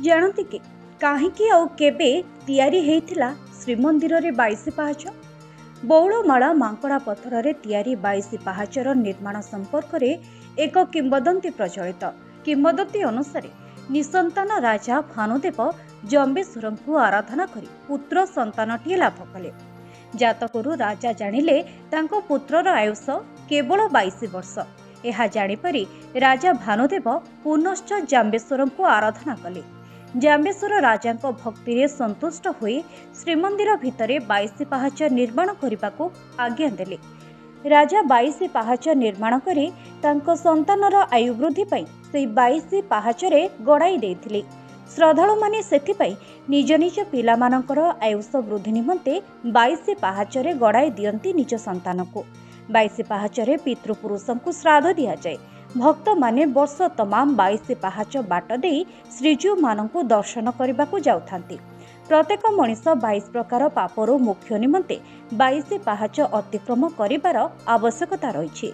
जानती कि काहींकी आउ केबे तियारी हेइथिला श्रीमंदिर रे 22 पाहाच। बौलमाला मांकड़ा पत्थर रे तियारी 22 पाहाचर निर्माण संपर्क रे एक किंवदंती प्रचलित। किंवदंती अनुसार निसंतान राजा भानुदेव जम्बेश्वर को आराधना करी पुत्र संतानटीए लाभ कले। जातकरू राजा जानिले तांको पुत्रर आयुष केवल 22 वर्ष। यह जानिपारी राजा भानुदेव पुनश्च जाम्बेश्वर को आराधना कले। जाम्बेश्वर राजा भक्ति रे संतुष्ट होई श्रीमंदिर भितरे 22 पाहाच निर्माण करने आज्ञा देले। राजा 22 पाहाच निर्माण करी तांको संतानर आयु वृद्धि पाई से 22 पाहाच रे गड़ाई देथिले। श्रद्धालु माने सेथिपाई निज निज पिलामानकर आयुष वृद्धि निमंते 22 पाहाच रे गड़ाई दियंती निज संतान को। 22 पाहाच रे पितृपुरुषों को श्राद्ध दिया जाए। भक्त माने वर्ष तमाम 22 पाहाच बाट दे श्रीजीव मानक दर्शन करने को जाउथांती। प्रत्येक मनीष 22 प्रकार पापरू मुख्य निमंते 22 पाहाच अतिक्रम करिबार आवश्यकता रही।